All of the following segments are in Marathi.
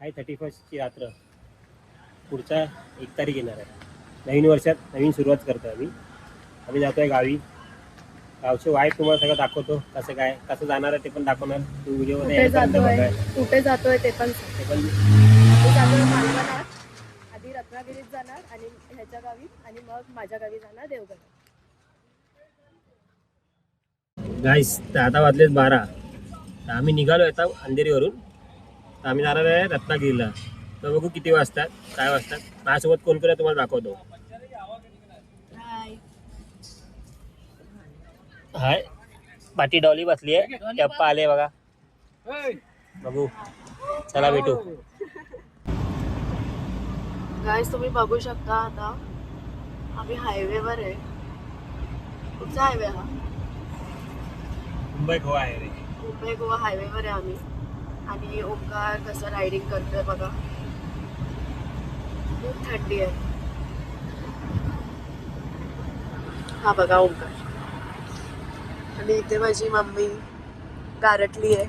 आहे 31ची रात्र. पुढचा 1 तारीख येणार आहे. नवीन वर्षात नवीन सुरुवात करतो आम्ही जातोय गावी. गावचे वाईट तुम्हाला सगळं दाखवतो, कसं जाणार आहे ते पण दाखवणार. तू व्हिडिओमध्ये कुठे जातोय ते पण जातोय मालवणात. आधी रत्नागिरीत जाणार आणि ह्याच्या गावी आणि मग माझ्या गावी जाणार देवगड. गाईस आता वाजलेत 12. आम्ही निघालो आता अंधेरीवरून. तर आम्ही जाणार आहे रत्नागिरीला. तर बघू किती वाजतात, काय वाजतात. माझ्यासोबत कोण कोण आहे तुम्हाला दाखवतो. हाय, पाठी डॉली बसली आहे. टप्पा आले बघा. बघू, चला भेटू. गाईस तुम्ही बघू शकता आता आम्ही हायवेवर आहे. कुठचा हायवे हा? मुंबई गोवा आहे रे. मुंबई गोवा हायवेवर आहे आम्ही. आणि ओंकार कसं रायडिंग करतोय बघा. खूप थंडी आहे. हा बघा ओंकार. आणि इथे माझी मम्मी गारटली आहे.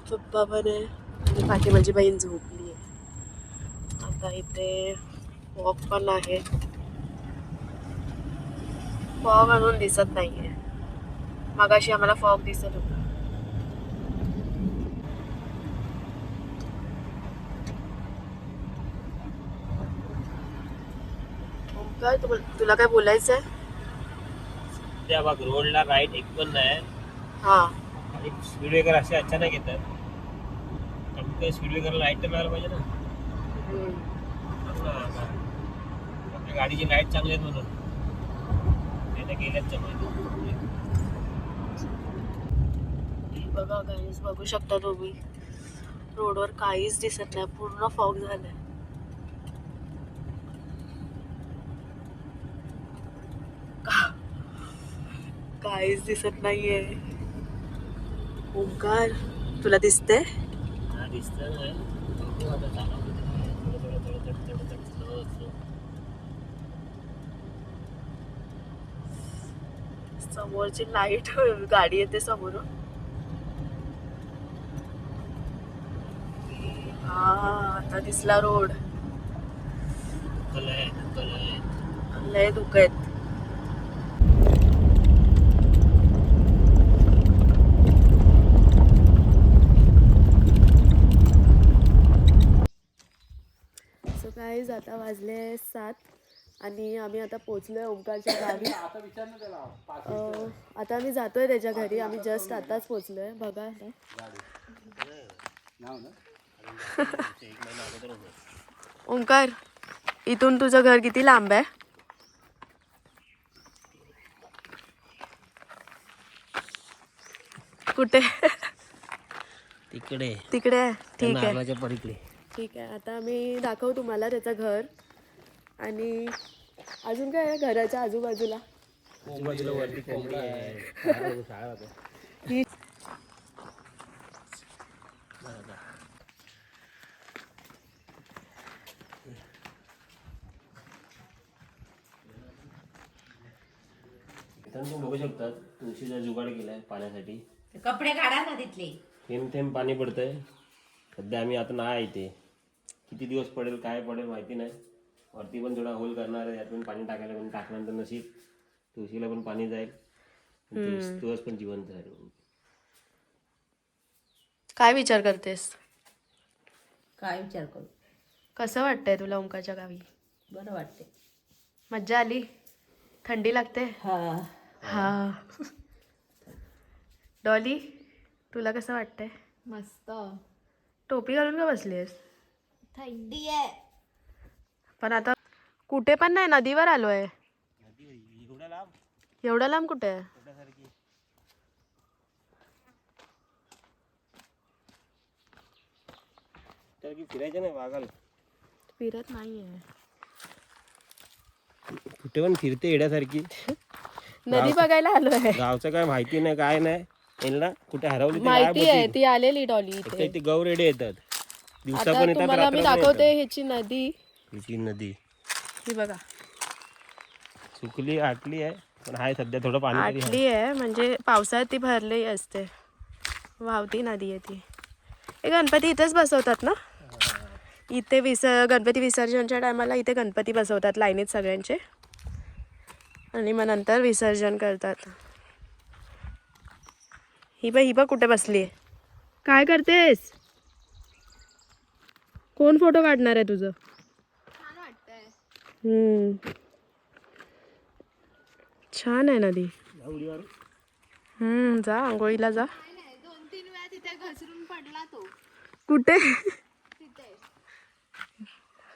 पप्पा पण आहे आणि पाठी माझी बहीण झोपली आहे. आता इथे फॉग पण आहे. फॉग अजून दिसत नाहीये. मगाशी आम्हाला फॉग दिसत होता. ओंकार तुला काय बोलायचंय? त्या बघ रोडला राईट एक पण नाही. हा आणि स्पीड ब्रेकर असे अचानक येतात. त्यामुळे स्पीड ब्रेकर लाईट तर मिळायला पाहिजे ना. आपल्या गाडीची लाईट चांगली आहेत म्हणून नाही गेल्याच बघा गाईस बघू शकता तुम्ही रोडवर काहीच दिसत नाही. पूर्ण फॉग झालाय. काहीच दिसत नाहीये. ओंकार तुला दिसते? समोरची लाईट गाडी येते समोरून. हा आता दिसला रोड. लय धुकं आहेत. सो गाईज आता वाजले 7 आणि आम्ही आता पोचलोय ओंकारच्या गावी. आता आम्ही जातोय त्याच्या घरी. आम्ही जस्ट आताच पोचलोय. बघा ओंकार इथून तुझं घर किती लांब आहे? कुठे? तिकडे तिकडे. ठीक आहे नारळाच्या पलीकडे. ठीक आहे. आता आम्ही दाखवू तुम्हाला त्याचं घर. आणि अजून काय आहे घराच्या आजूबाजूला? वरती कोंबडी आहे. तुम्ही बघू शकतात तुळशीचा जुगाड केलाय पाण्यासाठी. कपडे काढा ना तिथले. थेंब थेंब पाणी पडतंय. सध्या आम्ही आता नाही इथे. किती दिवस पडेल काय पडेल माहिती नाही. वरती पण थोडा होल करणार आहे. यातून पाणी टाकायला पण टाकल्यानंतर नशीब तुळशीला पण पाणी जाईल. तुळस पण जिवंत राहील. काय विचार करतेस? काय विचार करू? कसं वाटतंय तुला ओंकारच्या गावी? बरं वाटते. मज्जा आली? थंडी लागते? हा हा. डॉली तुला कसं वाटतंय? मस्त. टोपी घालून का बसलीस? थंडी आहे. पण आता कुठे पण नाही. नदीवर आलोय. एवढा लांब कुठे आहे? फिरायचं नाही वागाल. फिरत नाहीये. कुठे पण फिरते येड्यासारखी. नदी बघायला आलोय. गावचं काय माहिती नाही काय नाही. यांना कुठे हरवली माहिती आहे. ती आलेली डॉली इथे. इथे गौरेडे येतात. दिवसा आता पण येतात. तुम्हाला मी दाखवते ह्याची नदी. ही नदी ही बघा सुकली आटली आहे. पण आहे सध्या थोडं पाणी आटली आहे. म्हणजे पावसाळ्यात ती भरली असते. वाहती नदी आहे ती. हे गणपती इथेच बसवतात ना? इथे गणपती विसर्जनच्या टायमाला इथे गणपती बसवतात लाईनीत सगळ्यांचे आणि मग नंतर विसर्जन करतात. ही बघ कुठे बसली आहे. काय करतेस? कोण फोटो काढणार आहे तुझं? छान वाटतंय. छान आहे नदी. जा आंघोळीला जा. काय नाही 2-3 वेळा तिथे घसरून पडला तो. कुठे? तिथे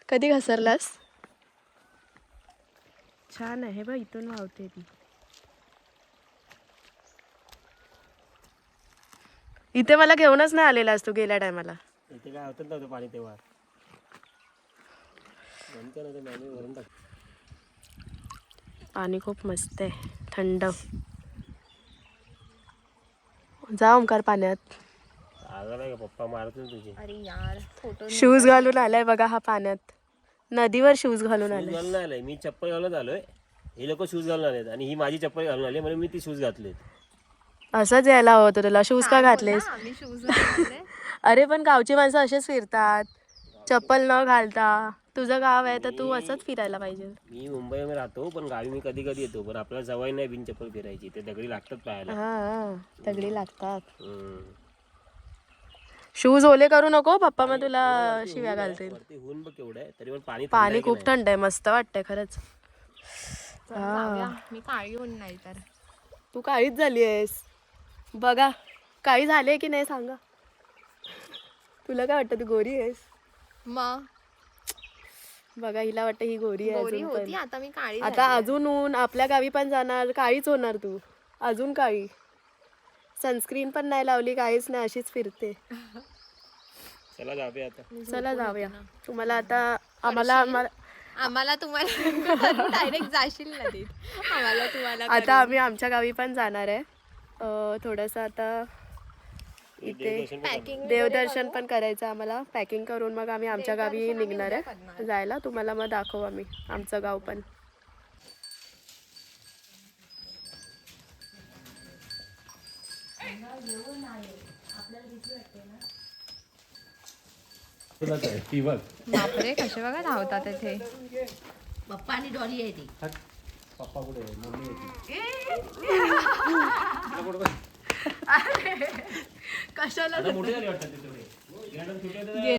कधी घसरलास? छान आहे बघ, इथून वाहते ती. इथे मला घेऊनच नाही आलेलास तू गेल्या टायमाला. इथे काय होतं नव्हतं पाणी तेव्हा. नंतर आता मॅन्युअल भरून टाक. पाणी खूप मस्त आहे, थंड. जा ओंकार पाण्यात. आला नाही का पप्पा मारत नाही तुझे. अरे यार फोटो शूज घालून आलाय बघा हा पाण्यात. नदीवर शूज घालून शूज आलाय. घालून आलाय मी, चप्पल घालून आलोय. हे लोक शूज घालून आलेत आणि ही माझी चप्पल घालून आली म्हणून मी ती शूज घातलेत. असंच यायला हवं होतं तुला. शूज का घातलेस? आम्ही शूज घातले. अरे पण गावची माणसं असेच फिरतात चप्पल न घालता. तुझं गाव आहे तर तू असंच फिरायला पाहिजे. मी मुंबईमध्ये राहतो पण गावी मी कधी कधी येतो, पण आपल्याला सवय नाही बिन चप्पल फिरायची. ते दगडी लागतात पायाला. हा दगडी लागतात. हम्म. शूज ओले करू नको पप्पा, मग तुला शिव्या घालतील. वरती ऊन बघ केवढं आहे, तरी पण पाणी थंड पाणी आहे की खूप नाही? थंड आहे, मस्त वाटतंय खरंच. मी काळी होऊन नाही तर. तू काळीच झाली आहेस बघा. काळी झाली आहे की नाही सांगा. तुला काय वाटतं तू गोरी आहेस? मग बघा हिला वाटतं ही गोरी आहे गोरी अजून होती, पण. आता मी काळी आता अजून ऊन आपल्या गावी पण जाणार, काळीच होणार तू. अजून काळी. सनस्क्रीन पण नाही लावली, काहीच नाही, अशीच फिरते. चला जाऊया आता. चला जाऊया. तुम्हाला आता आम्हाला तुम्हाला डायरेक्ट जाशील ना तिथे. आम्हाला तुम्हाला आता आम्ही आमच्या गावी पण जाणार आहे. थोडंसं आता इथे देवदर्शन पण करायचं आम्हाला. पॅकिंग करून मग आम्ही आमच्या गावी निघणार आहे जायला. तुम्हाला मग दाखवू आम्ही आमचं गाव पण. बापरे कसे बघा धावतात इथे. पप्पा आणि डॉली आहे ती. पप्पा कुठे आहे? मम्मी कशाला मोठे झाले वाटतं ते थोडे.